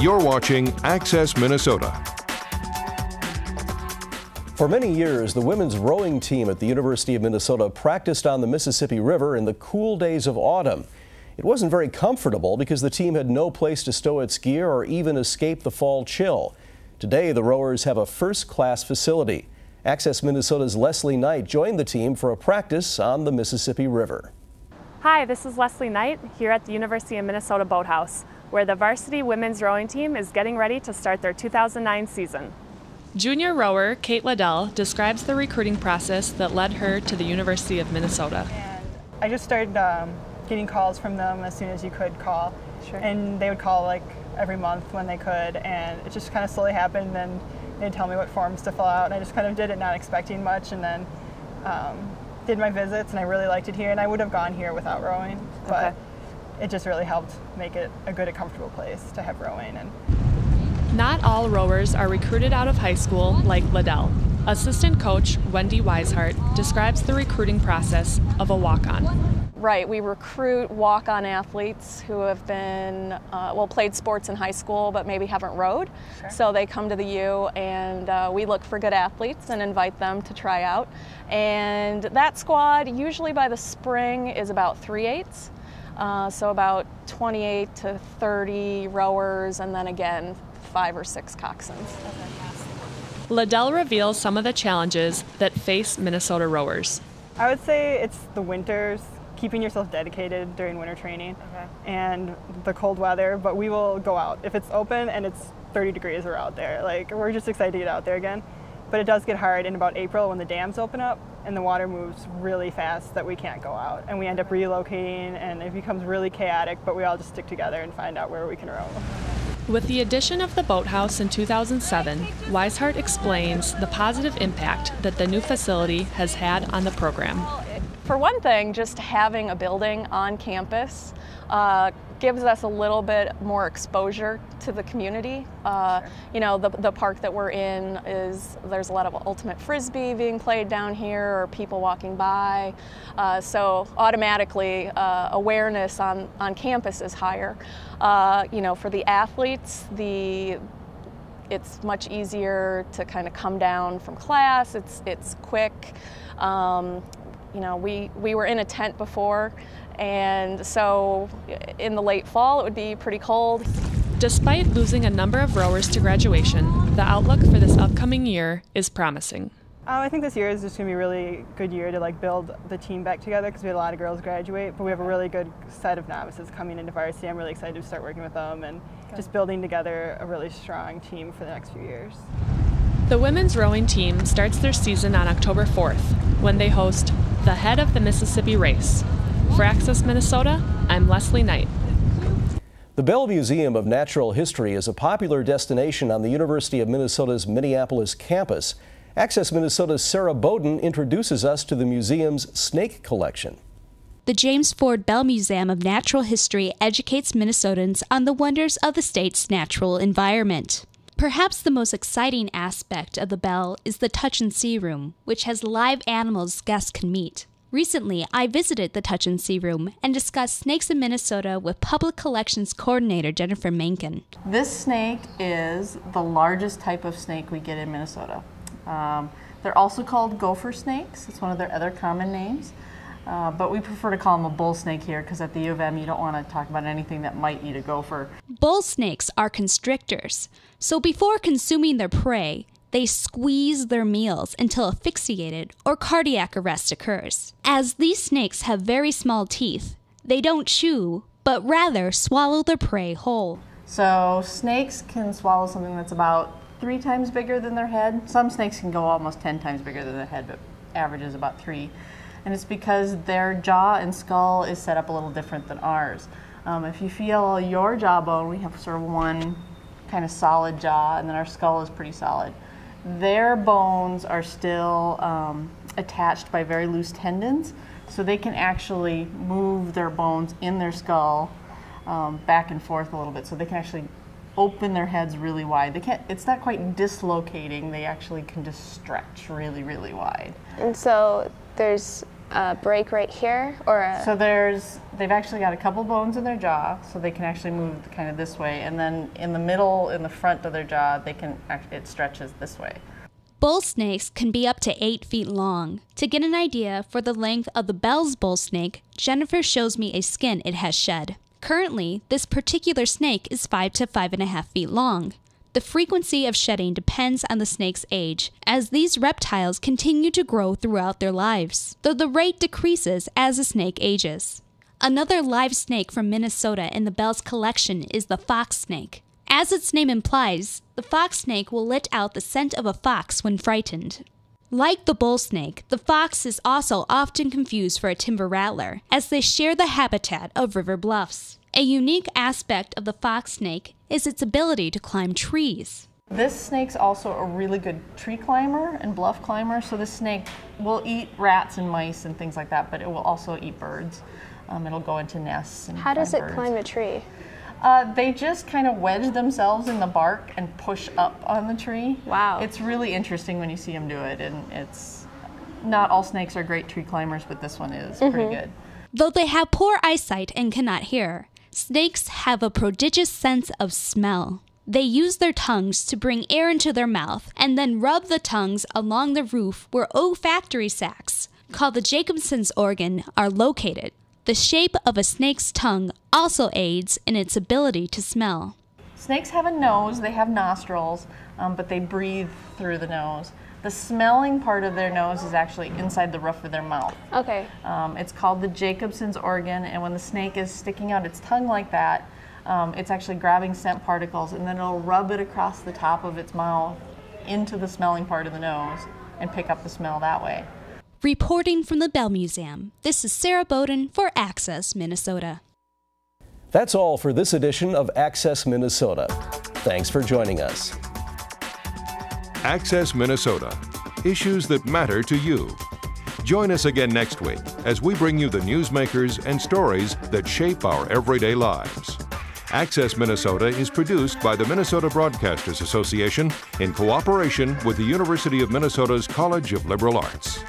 You're watching Access Minnesota. For many years, the women's rowing team at the University of Minnesota practiced on the Mississippi River in the cool days of autumn. It wasn't very comfortable because the team had no place to stow its gear or even escape the fall chill. Today, the rowers have a first-class facility. Access Minnesota's Leslie Knight joined the team for a practice on the Mississippi River. Hi, this is Leslie Knight here at the University of Minnesota Boathouse, where the varsity women's rowing team is getting ready to start their 2009 season. Junior rower Kate Liddell describes the recruiting process that led her to the University of Minnesota. And I just started getting calls from them as soon as you could call. Sure. And they would call like every month when they could, and it just kind of slowly happened, and they'd tell me what forms to fill out, and I just kind of did it not expecting much, and then did my visits, and I really liked it here, and I would have gone here without rowing, but it just really helped make it a good and comfortable place to have rowing. And not all rowers are recruited out of high school like Liddell. Assistant coach Wendy Weishart describes the recruiting process of a walk-on. Right, we recruit walk-on athletes who have been, played sports in high school but maybe haven't rowed. Sure. So they come to the U, and we look for good athletes and invite them to try out. And that squad, usually by the spring, is about 3/8. So about 28 to 30 rowers, and then again 5 or 6 coxswains. Liddell reveals some of the challenges that face Minnesota rowers. I would say it's the winters, keeping yourself dedicated during winter training, and the cold weather, but we will go out. If it's open and it's 30 degrees, we're out there. Like, we're just excited to get out there again. But it does get hard in about April when the dams open up and the water moves really fast that we can't go out, and we end up relocating, and it becomes really chaotic, but we all just stick together and find out where we can row. With the addition of the boathouse in 2007, Weishart explains the positive impact that the new facility has had on the program. For one thing, just having a building on campus gives us a little bit more exposure to the community. You know, the park that we're in there's a lot of ultimate frisbee being played down here, or people walking by. So automatically awareness on campus is higher. You know, for the athletes, it's much easier to kind of come down from class. It's quick. You know, we were in a tent before, and so in the late fall it would be pretty cold. Despite losing a number of rowers to graduation, the outlook for this upcoming year is promising. I think this year is just going to be a really good year to build the team back together, because we had a lot of girls graduate, but we have a really good set of novices coming into varsity. I'm really excited to start working with them and just building together a really strong team for the next few years. The women's rowing team starts their season on October 4th, when they host the Head of the Mississippi Race. For Access Minnesota, I'm Leslie Knight. The Bell Museum of Natural History is a popular destination on the University of Minnesota's Minneapolis campus. Access Minnesota's Sarah Boden introduces us to the museum's snake collection. The James Ford Bell Museum of Natural History educates Minnesotans on the wonders of the state's natural environment. Perhaps the most exciting aspect of the Bell is the Touch and See Room, which has live animals guests can meet. Recently, I visited the Touch and See Room and discussed snakes in Minnesota with Public Collections Coordinator Jennifer Menken. This snake is the largest type of snake we get in Minnesota. They're also called gopher snakes. It's one of their other common names. But we prefer to call them a bull snake here, because at the U of M you don't want to talk about anything that might eat a gopher. Bull snakes are constrictors, so before consuming their prey, they squeeze their meals until asphyxiated or cardiac arrest occurs. As these snakes have very small teeth, they don't chew, but rather swallow their prey whole. So snakes can swallow something that's about 3 times bigger than their head. Some snakes can go almost 10 times bigger than their head, but average is about 3. And it's because their jaw and skull is set up a little different than ours. If you feel your jawbone, we have sort of one kind of solid jaw, and then our skull is pretty solid. Their bones are still attached by very loose tendons, so they can actually move their bones in their skull back and forth a little bit, so they can actually open their heads really wide. It's not quite dislocating, they actually can just stretch really, really wide. And so there's a break right here, or a... So they've actually got a couple bones in their jaw, so they can actually move kind of this way, and then in the middle, in the front of their jaw, it stretches this way. Bull snakes can be up to 8 feet long. To get an idea for the length of the Bell's bull snake, Jennifer shows me a skin it has shed. Currently, this particular snake is 5 to 5.5 feet long. The frequency of shedding depends on the snake's age, as these reptiles continue to grow throughout their lives, though the rate decreases as a snake ages. Another live snake from Minnesota in the Bell's collection is the fox snake. As its name implies, the fox snake will let out the scent of a fox when frightened. Like the bull snake, the fox is also often confused for a timber rattler, as they share the habitat of river bluffs. A unique aspect of the fox snake is its ability to climb trees. This snake's also a really good tree climber and bluff climber, so this snake will eat rats and mice and things like that, but it will also eat birds. It'll go into nests and How does it birds. climb a tree? They just kind of wedge themselves in the bark and push up on the tree. Wow. It's really interesting when you see them do it, and it's not all snakes are great tree climbers, but this one is pretty good. Though they have poor eyesight and cannot hear, snakes have a prodigious sense of smell. They use their tongues to bring air into their mouth and then rub the tongues along the roof where olfactory sacs, called the Jacobson's organ, are located. The shape of a snake's tongue also aids in its ability to smell. Snakes have a nose, they have nostrils, but they breathe through the nose. The smelling part of their nose is actually inside the roof of their mouth. Okay. It's called the Jacobson's organ, and when the snake is sticking out its tongue like that, it's actually grabbing scent particles, and then it'll rub it across the top of its mouth into the smelling part of the nose and pick up the smell that way. Reporting from the Bell Museum, this is Sarah Boden for Access Minnesota. That's all for this edition of Access Minnesota. Thanks for joining us. Access Minnesota. Issues that matter to you. Join us again next week as we bring you the newsmakers and stories that shape our everyday lives. Access Minnesota is produced by the Minnesota Broadcasters Association in cooperation with the University of Minnesota's College of Liberal Arts.